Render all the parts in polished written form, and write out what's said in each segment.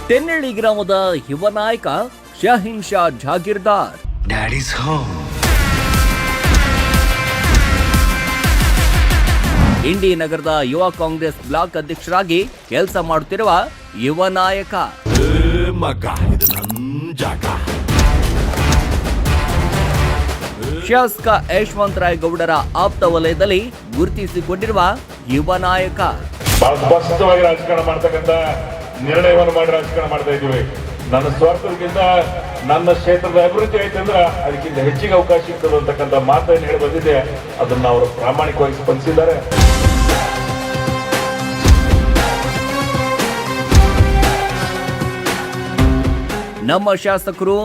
ತೆನ್ನಳ್ಳಿ ಗ್ರಾಮದ ಯುವ ನಾಯಕ ಶಾಹೀನ್ ಶಾ ಜಾಗೀರ್ದಾರ್. Daddy's home. ಇಂಡಿ ನಗರದ ಯುವ ಕಾಂಗ್ರೆಸ್ ಬ್ಲಾಕ್ ಅಧ್ಯಕ್ಷರಾಗಿ ಕೆಲಸ ಮಾಡುತ್ತಿರುವ ಯುವ ನಾಯಕ. ಶಾಸಕ ಯಶವಂತರಾಯ ಗೌಡರ ಆಪ್ತ ವಲಯದಲ್ಲಿ ಗುರುತಿಸಿಕೊಂಡಿರುವ ಯುವ ನಾಯಕ. ಬಹಳ ಸ್ಪಷ್ಟವಾಗಿ ರಾಜಕಾರಣ ಮಾಡ್ತಕ್ಕಂಥ ನಿರ್ಣಯವನ್ನು ಮಾಡಿ ರಾಜಕಾರಣ ಮಾಡ್ತಾ ಇದ್ದೀವಿ. ನನ್ನ ಸ್ವಾರ್ಥಕ್ಕಿಂತ ನನ್ನ ಕ್ಷೇತ್ರದ ಅಭಿವೃದ್ಧಿ ಆಯ್ತಂದ್ರೆ ಅದಕ್ಕಿಂತ ಹೆಚ್ಚಿಗೆ ಅವಕಾಶ ಇರ್ತದೆ ಅಂತಕ್ಕಂಥ ಮಾತನ್ನು ಹೇಳಿ ಬಂದಿದೆ. ಅದನ್ನ ಅವರು ಪ್ರಾಮಾಣಿಕವಾಗಿ ಸ್ಪಂದಿಸಿದ್ದಾರೆ. ನಮ್ಮ ಶಾಸಕರು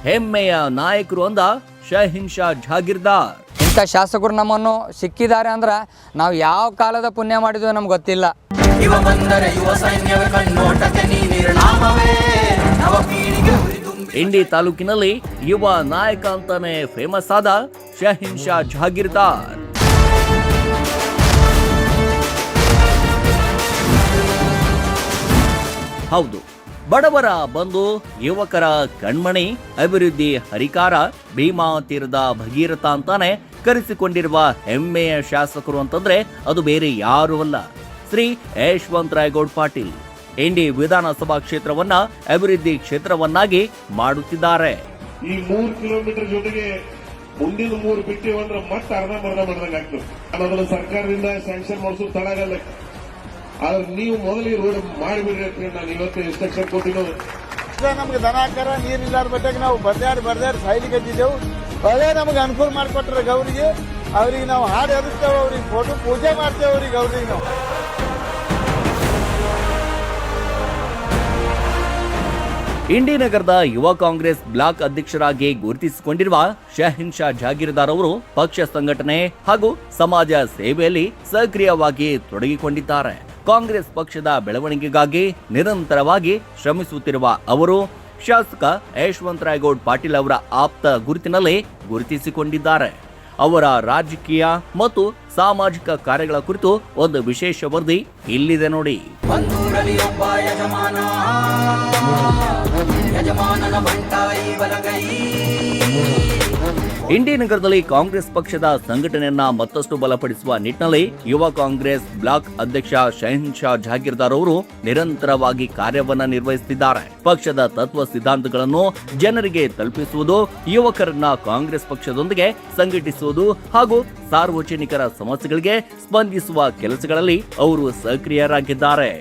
ಹೆಮ್ಮೆಯ ನಾಯಕರು ಅಂದ ಶಾಹೀನ್ ಶಾ ಜಾಗೀರ್ದಾರ್. ಇಂಥ ಶಾಸಕರು ನಮ್ಮನ್ನು ಸಿಕ್ಕಿದ್ದಾರೆ ಅಂದ್ರೆ ನಾವು ಯಾವ ಕಾಲದ ಪುಣ್ಯ ಮಾಡಿದ್ವಿ ನಮ್ಗೆ ಗೊತ್ತಿಲ್ಲ. ಇಂಡಿ ತಾಲೂಕಿನಲ್ಲಿ ಯುವ ನಾಯಕ ಅಂತಾನೆ ಫೇಮಸ್ ಆದ ಶಾಹೀನ್ ಶಾ ಜಾಗೀರ್ದಾರ್. ಹೌದು, ಬಡವರ ಬಂಧು, ಯುವಕರ ಕಣ್ಮಣಿ, ಅಭಿವೃದ್ಧಿ ಹರಿಕಾರ, ಭೀಮಾ ತೀರದ ಭಗೀರಥ ಅಂತಾನೆ ಕರೆಸಿಕೊಂಡಿರುವ ಹೆಮ್ಮೆಯ ಶಾಸಕರು ಅಂತಂದ್ರೆ ಅದು ಬೇರೆ ಯಾರೂ ಅಲ್ಲ, ಶ್ರೀ ಯಶವಂತರಾಯ ಗೌಡ ಪಾಟೀಲ್. ಇಂಡಿ ವಿಧಾನಸಭಾ ಕ್ಷೇತ್ರವನ್ನ ಅಭಿವೃದ್ಧಿ ಕ್ಷೇತ್ರವನ್ನಾಗಿ ಮಾಡುತ್ತಿದ್ದಾರೆ. ಈ 3 ಕಿಲೋಮೀಟರ್ ಜೊತೆಗೆ ಮುಂದಿನ 3 ಬಿಟ್ಟಿವ್ ಅಂದ್ರೆ ಮತ್ತೆ ಅರ್ಧಂಬರ್ಧ ಮಾಡ್ದಂಗಾಗ್ತದೆ. ಅದನ್ನ ಸರ್ಕಾರದಿಂದ ಸ್ಯಾಂಕ್ಷನ್ ಮಾಡಿಸೋದು ತಡಗಲ್ಲ. ಆದ್ರೆ ನೀವು ಮೊದಲು ರೋಡ್ ಮಾಡಿಬಿಡ್ರಿ ಅಂತ ನಾನು ಇವತ್ತು ಇನ್ಸ್ಟ್ರಕ್ಷನ್ ಕೊಟ್ಟಿರೋದು. ನಮ್ಗೆ ದನಾಕರ ನೀರಿಲ್ಲಾರ ಬಟ್ಟಾಗ ನಾವು ಬರ್ದಾಡಿ ಸಾಯ್ಲಿಕ್ಕೆ ಹಚ್ಚಿದ್ದೆವು. ಒಳ್ಳೆ ನಮ್ಗೆ ಅನುಕೂಲ ಮಾಡಿಕೊಟ್ರೆ ಗೌರಿಗೆ, ಅವ್ರಿಗೆ ನಾವು ಹಾಡು ಎದುರ್ತೇವೆ, ಅವ್ರಿಗೆ ಫೋಟೋ ಪೂಜೆ ಮಾಡ್ತೇವೆ ಅವ್ರಿಗೆ ನಾವು. ಇಂಡಿ ನಗರದ ಯುವ ಕಾಂಗ್ರೆಸ್ ಬ್ಲಾಕ್ ಅಧ್ಯಕ್ಷರಾಗಿ ಗುರುತಿಸಿಕೊಂಡಿರುವ ಶಾಹೀನ್ ಶಾ ಜಾಗೀರ್ದಾರ್ ಅವರು ಪಕ್ಷ ಸಂಘಟನೆ ಹಾಗೂ ಸಮಾಜ ಸೇವೆಯಲ್ಲಿ ಸಕ್ರಿಯವಾಗಿ ತೊಡಗಿಕೊಂಡಿದ್ದಾರೆ. ಕಾಂಗ್ರೆಸ್ ಪಕ್ಷದ ಬೆಳವಣಿಗೆಗಾಗಿ ನಿರಂತರವಾಗಿ ಶ್ರಮಿಸುತ್ತಿರುವ ಅವರು ಶಾಸಕ ಯಶವಂತರಾಯ ಗೌಡ ಪಾಟೀಲ್ ಅವರ ಆಪ್ತ ಗುರುತಿನಲ್ಲಿ ಗುರುತಿಸಿಕೊಂಡಿದ್ದಾರೆ. ಅವರ ರಾಜಕೀಯ ಮತ್ತು ಸಾಮಾಜಿಕ ಕಾರ್ಯಗಳ ಕುರಿತು ಒಂದು ವಿಶೇಷ ವರದಿ ಇಲ್ಲಿದೆ ನೋಡಿ. ಇಂಡಿ ನಗರದಲ್ಲಿ ಕಾಂಗ್ರೆಸ್ ಪಕ್ಷದ ಸಂಘಟನೆಯನ್ನ ಮತ್ತಷ್ಟು ಬಲಪಡಿಸುವ ನಿಟ್ಟಿನಲ್ಲಿ ಯುವ ಕಾಂಗ್ರೆಸ್ ಬ್ಲಾಕ್ ಅಧ್ಯಕ್ಷ ಶಾಹೀನ್ ಶಾ ಜಾಗೀರ್ದಾರ್ ಅವರು ನಿರಂತರವಾಗಿ ಕಾರ್ಯವನ್ನ ನಿರ್ವಹಿಸುತ್ತಿದ್ದಾರೆ. ಪಕ್ಷದ ತತ್ವ ಸಿದ್ಧಾಂತಗಳನ್ನು ಜನರಿಗೆ ತಲುಪಿಸುವುದು, ಯುವಕರನ್ನ ಕಾಂಗ್ರೆಸ್ ಪಕ್ಷದೊಂದಿಗೆ ಸಂಘಟಿಸುವುದು ಹಾಗೂ ಸಾರ್ವಜನಿಕರ ಸಮಸ್ಯೆಗಳಿಗೆ ಸ್ಪಂದಿಸುವ ಕೆಲಸಗಳಲ್ಲಿ ಅವರು ಸಕ್ರಿಯರಾಗಿದ್ದಾರೆ.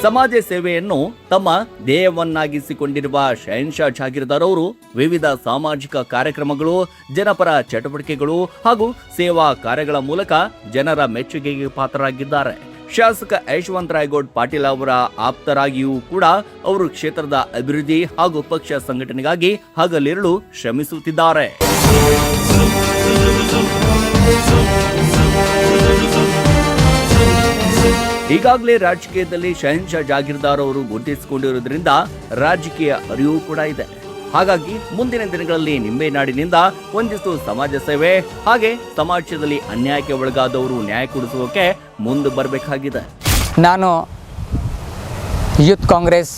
ಸಮಾಜ ಸೇವೆಯನ್ನು ತಮ್ಮ ಧ್ಯೇಯವನ್ನಾಗಿಸಿಕೊಂಡಿರುವ ಶಾಹೀನ್ ಶಾ ಜಾಗೀರ್ದಾರ್ ಅವರು ವಿವಿಧ ಸಾಮಾಜಿಕ ಕಾರ್ಯಕ್ರಮಗಳು, ಜನಪರ ಚಟುವಟಿಕೆಗಳು ಹಾಗೂ ಸೇವಾ ಕಾರ್ಯಗಳ ಮೂಲಕ ಜನರ ಮೆಚ್ಚುಗೆಗೆ ಪಾತ್ರರಾಗಿದ್ದಾರೆ. ಶಾಸಕ ಯಶವಂತರಾಯ ಗೌಡ ಪಾಟೀಲ್ ಅವರ ಆಪ್ತರಾಗಿಯೂ ಕೂಡ ಅವರು ಕ್ಷೇತ್ರದ ಅಭಿವೃದ್ಧಿ ಹಾಗೂ ಪಕ್ಷ ಸಂಘಟನೆಗಾಗಿ ಹಗಲಿರುಳು ಶ್ರಮಿಸುತ್ತಿದ್ದಾರೆ. ಈಗಾಗಲೇ ರಾಜಕೀಯದಲ್ಲಿ ಶಾಹೀನ್ ಶಾ ಜಾಗೀರ್ದಾರ್ ಅವರು ಗುರುತಿಸಿಕೊಂಡಿರುವುದರಿಂದ ರಾಜಕೀಯ ಅರಿವು ಕೂಡ ಇದೆ. ಹಾಗಾಗಿ ಮುಂದಿನ ದಿನಗಳಲ್ಲಿ ನಿಂಬೆನಾಡಿನಿಂದ ಒಂದಿಷ್ಟು ಸಮಾಜ ಸೇವೆ ಹಾಗೆ ಸಮಾಜದಲ್ಲಿ ಅನ್ಯಾಯಕ್ಕೆ ಒಳಗಾದವರು ನ್ಯಾಯ ಕೊಡಿಸೋಕೆ ಮುಂದೆ ಬರಬೇಕಾಗಿದೆ. ನಾನು ಯೂತ್ ಕಾಂಗ್ರೆಸ್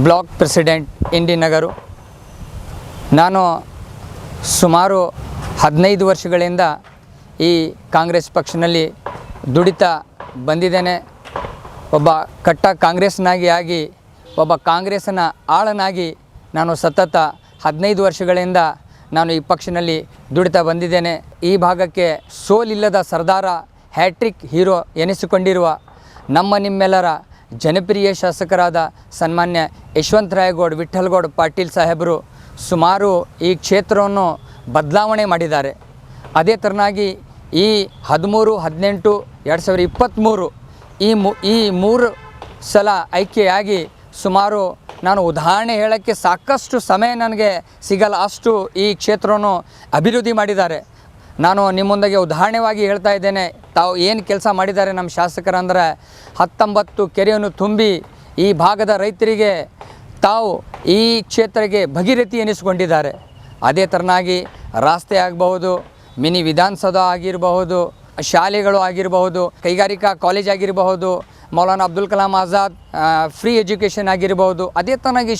ಬ್ಲಾಕ್ ಪ್ರೆಸಿಡೆಂಟ್ ಇಂಡಿ ನಗರು. ನಾನು ಸುಮಾರು 15 ವರ್ಷಗಳಿಂದ ಈ ಕಾಂಗ್ರೆಸ್ ಪಕ್ಷದಲ್ಲಿ ದುಡಿತಾ ಬಂದಿದ್ದೇನೆ. ಒಬ್ಬ ಕಟ್ಟ ಕಾಂಗ್ರೆಸ್ನಾಗಿ ಆಗಿ ಒಬ್ಬ ಕಾಂಗ್ರೆಸ್ಸಿನ ಆಳನಾಗಿ ನಾನು ಸತತ 15 ವರ್ಷಗಳಿಂದ ನಾನು ಈ ಪಕ್ಷದಲ್ಲಿ ದುಡಿತಾ ಬಂದಿದ್ದೇನೆ. ಈ ಭಾಗಕ್ಕೆ ಸೋಲಿಲ್ಲದ ಸರ್ದಾರ, ಹ್ಯಾಟ್ರಿಕ್ ಹೀರೋ ಎನಿಸಿಕೊಂಡಿರುವ ನಮ್ಮ ನಿಮ್ಮೆಲ್ಲರ ಜನಪ್ರಿಯ ಶಾಸಕರಾದ ಸನ್ಮಾನ್ಯ ಯಶವಂತರಾಯ ಗೌಡ ವಿಠ್ಠಲಗೌಡ ಪಾಟೀಲ್ ಸಾಹೇಬರು ಸುಮಾರು ಈ ಕ್ಷೇತ್ರವನ್ನು ಬದಲಾವಣೆ ಮಾಡಿದ್ದಾರೆ. ಅದೇ ಥರನಾಗಿ ಈ 13-18-2023 ಈ 3 ಸಲ ಆಯ್ಕೆಯಾಗಿ ಸುಮಾರು ನಾನು ಉದಾಹರಣೆ ಹೇಳೋಕ್ಕೆ ಸಾಕಷ್ಟು ಸಮಯ ನನಗೆ ಸಿಗಲ್ಲ, ಅಷ್ಟು ಈ ಕ್ಷೇತ್ರವನ್ನು ಅಭಿವೃದ್ಧಿ ಮಾಡಿದ್ದಾರೆ. ನಾನು ನಿಮ್ಮ ಮುಂದೆ ಉದಾಹರಣೆವಾಗಿ ಹೇಳ್ತಾ ಇದ್ದೇನೆ, ತಾವು ಏನು ಕೆಲಸ ಮಾಡಿದ್ದಾರೆ ನಮ್ಮ ಶಾಸಕರಂದ್ರೆ 19 ಕೆರೆಯನ್ನು ತುಂಬಿ ಈ ಭಾಗದ ರೈತರಿಗೆ ತಾವು ಈ ಕ್ಷೇತ್ರಕ್ಕೆ ಭಗೀರಥಿ ಎನಿಸಿಕೊಂಡಿದ್ದಾರೆ. ಅದೇ ಥರನಾಗಿ ರಸ್ತೆ ಆಗಬಹುದು, ಮಿನಿ ವಿಧಾನಸೌಧ ಆಗಿರಬಹುದು, ಶಾಲೆಗಳು ಆಗಿರಬಹುದು, ಕೈಗಾರಿಕಾ ಕಾಲೇಜ್ ಆಗಿರಬಹುದು, ಮೌಲಾನಾ ಅಬ್ದುಲ್ ಕಲಾಂ ಆಜಾದ್ ಫ್ರೀ ಎಜುಕೇಷನ್ ಆಗಿರಬಹುದು. ಅದೇ ತರನಾಗಿ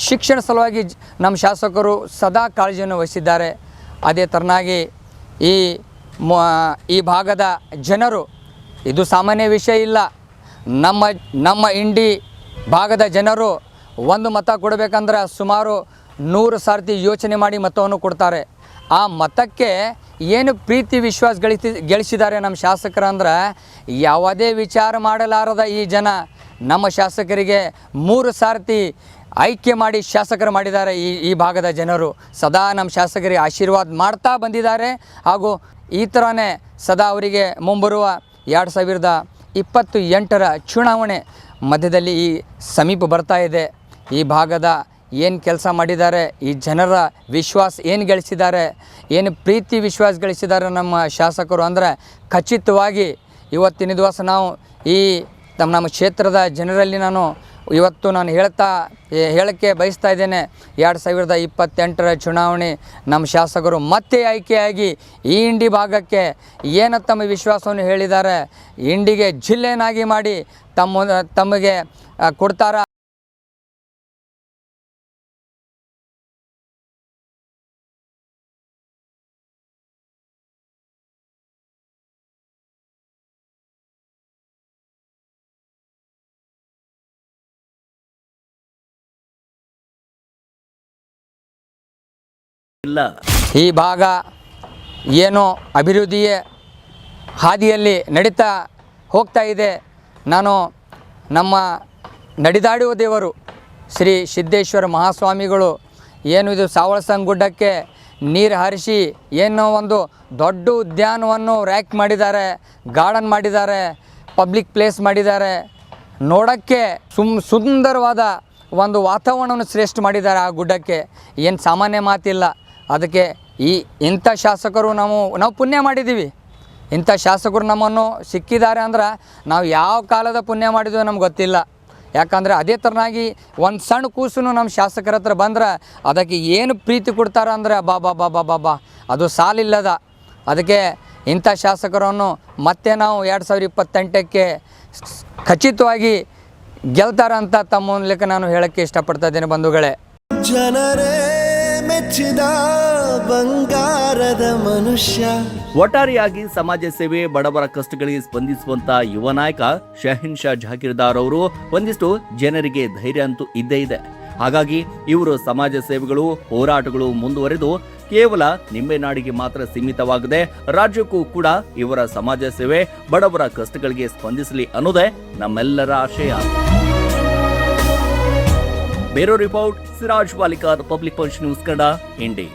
ಶಿಕ್ಷಣ ಸಲುವಾಗಿ ನಮ್ಮ ಶಾಸಕರು ಸದಾ ಕಾಳಜಿಯನ್ನು ವಹಿಸಿದ್ದಾರೆ. ಅದೇ ತರನಾಗಿ ಈ ಭಾಗದ ಜನರು, ಇದು ಸಾಮಾನ್ಯ ವಿಷಯ ಇಲ್ಲ, ನಮ್ಮ ಇಂಡಿ ಭಾಗದ ಜನರು ಒಂದು ಮತ ಕೊಡಬೇಕಂದ್ರೆ ಸುಮಾರು 100 ಸಾರ್ತಿ ಯೋಚನೆ ಮಾಡಿ ಮತವನ್ನು ಕೊಡ್ತಾರೆ. ಆ ಮತಕ್ಕೆ ಏನು ಪ್ರೀತಿ ವಿಶ್ವಾಸ ಗಳಿಸಿದ್ದಾರೆ ನಮ್ಮ ಶಾಸಕರು ಅಂದ್ರೆ, ಯಾವುದೇ ವಿಚಾರ ಮಾಡಲಾರದ ಈ ಜನ ನಮ್ಮ ಶಾಸಕರಿಗೆ 3 ಸಾರ್ತಿ ಆಯ್ಕೆ ಮಾಡಿ ಶಾಸಕರು ಮಾಡಿದ್ದಾರೆ. ಈ ಭಾಗದ ಜನರು ಸದಾ ನಮ್ಮ ಶಾಸಕರಿಗೆ ಆಶೀರ್ವಾದ ಮಾಡ್ತಾ ಬಂದಿದ್ದಾರೆ. ಹಾಗೂ ಈ ಥರನೇ ಸದಾ ಅವರಿಗೆ ಮುಂಬರುವ 2028ರ ಚುನಾವಣೆ ಮಧ್ಯದಲ್ಲಿ ಈ ಸಮೀಪ ಬರ್ತಾ ಇದೆ. ಈ ಭಾಗದ ಏನು ಕೆಲಸ ಮಾಡಿದ್ದಾರೆ, ಈ ಜನರ ವಿಶ್ವಾಸ ಏನು ಗಳಿಸಿದ್ದಾರೆ, ಏನು ಪ್ರೀತಿ ವಿಶ್ವಾಸ ಗಳಿಸಿದ್ದಾರೆ ನಮ್ಮ ಶಾಸಕರು ಅಂದರೆ, ಖಚಿತವಾಗಿ ಇವತ್ತಿನ ದಿವಸ ನಾವು ನಮ್ಮ ಕ್ಷೇತ್ರದ ಜನರಲ್ಲಿ ಇವತ್ತು ನಾನು ಹೇಳಕ್ಕೆ ಬಯಸ್ತಾ ಇದ್ದೇನೆ, 2028ರ ಚುನಾವಣೆ ನಮ್ಮ ಶಾಸಕರು ಮತ್ತೆ ಆಯ್ಕೆಯಾಗಿ ಈ ಇಂಡಿ ಭಾಗಕ್ಕೆ ಏನು ತಮ್ಮ ವಿಶ್ವಾಸವನ್ನು ಹೇಳಿದ್ದಾರೆ, ಇಂಡಿಗೆ ಜಿಲ್ಲೆಯನ್ನಾಗಿ ಮಾಡಿ ತಮಗೆ ಕೊಡ್ತಾರ. ಇಲ್ಲ. ಈ ಭಾಗ ಏನೋ ಅಭಿವೃದ್ಧಿಯ ಹಾದಿಯಲ್ಲಿ ನಡೀತಾ ಹೋಗ್ತಾ ಇದೆ. ನಾನು ನಮ್ಮ ನಡೆದಾಡುವ ದೇವರು ಶ್ರೀ ಸಿದ್ದೇಶ್ವರ ಮಹಾಸ್ವಾಮಿಗಳು ಏನು ಇದು ಸಾವಳಸಂಗ ಗುಡ್ಡಕ್ಕೆ ನೀರು ಹರಿಸಿ ಏನೋ ಒಂದು ದೊಡ್ಡ ಉದ್ಯಾನವನ್ನು ರ್ಯಾಕ್ ಮಾಡಿದ್ದಾರೆ, ಗಾರ್ಡನ್ ಮಾಡಿದ್ದಾರೆ, ಪಬ್ಲಿಕ್ ಪ್ಲೇಸ್ ಮಾಡಿದ್ದಾರೆ. ನೋಡೋಕ್ಕೆ ಸುಂದರವಾದ ಒಂದು ವಾತಾವರಣವನ್ನು ಶ್ರೇಷ್ಠ ಮಾಡಿದ್ದಾರೆ ಆ ಗುಡ್ಡಕ್ಕೆ. ಏನು ಸಾಮಾನ್ಯ ಮಾತಿಲ್ಲ. ಅದಕ್ಕೆ ಇಂಥ ಶಾಸಕರು ನಾವು ಪುಣ್ಯ ಮಾಡಿದ್ದೀವಿ. ಇಂಥ ಶಾಸಕರು ನಮ್ಮನ್ನು ಸಿಕ್ಕಿದ್ದಾರೆ ಅಂದ್ರೆ ನಾವು ಯಾವ ಕಾಲದ ಪುಣ್ಯ ಮಾಡಿದ್ವಿ ನಮ್ಗೆ ಗೊತ್ತಿಲ್ಲ. ಯಾಕಂದರೆ ಅದೇ ಥರನಾಗಿ ಒಂದು ಸಣ್ಣ ಕೂಸು ನಮ್ಮ ಶಾಸಕರ ಹತ್ರ ಬಂದ್ರೆ ಅದಕ್ಕೆ ಏನು ಪ್ರೀತಿ ಕೊಡ್ತಾರೆ ಅಂದರೆ ಬಾ ಅದು ಸಾಲಿಲ್ಲದ. ಅದಕ್ಕೆ ಇಂಥ ಶಾಸಕರನ್ನು ಮತ್ತೆ ನಾವು 2028ಕ್ಕೆ ಖಚಿತವಾಗಿ ಗೆಲ್ತಾರೆ ಅಂತ ತಮ್ಮ ಮೂಲಕ ನಾನು ಹೇಳೋಕ್ಕೆ ಇಷ್ಟಪಡ್ತಾ ಇದ್ದೇನೆ ಬಂಧುಗಳೇ. ಜನರೇ ಮೆಚ್ಚಿದ ಬಂಗಾರದ ಮನುಷ್ಯ. ಒಟ್ಟಾರೆಯಾಗಿ ಸಮಾಜ ಸೇವೆ, ಬಡವರ ಕಷ್ಟಗಳಿಗೆ ಸ್ಪಂದಿಸುವಂತ ಯುವ ನಾಯಕ ಶಹೀನ್ ಶಾ ಜಾಗೀರ್ದಾರ್ ಅವರು ಒಂದಿಷ್ಟು ಜನರಿಗೆ ಧೈರ್ಯ ಅಂತೂ ಇದ್ದೇ ಇದೆ. ಹಾಗಾಗಿ ಇವರು ಸಮಾಜ ಸೇವೆಗಳು, ಹೋರಾಟಗಳು ಮುಂದುವರೆದು ಕೇವಲ ನಿಂಬೆನಾಡಿಗೆ ಮಾತ್ರ ಸೀಮಿತವಾಗದೆ ರಾಜ್ಯಕ್ಕೂ ಕೂಡ ಇವರ ಸಮಾಜ ಸೇವೆ, ಬಡವರ ಕಷ್ಟಗಳಿಗೆ ಸ್ಪಂದಿಸಲಿ ಅನ್ನೋದೇ ನಮ್ಮೆಲ್ಲರ ಆಶಯ. Bureau report, Siraj Walikar, public punch news Kannada, ಇಂಡಿ.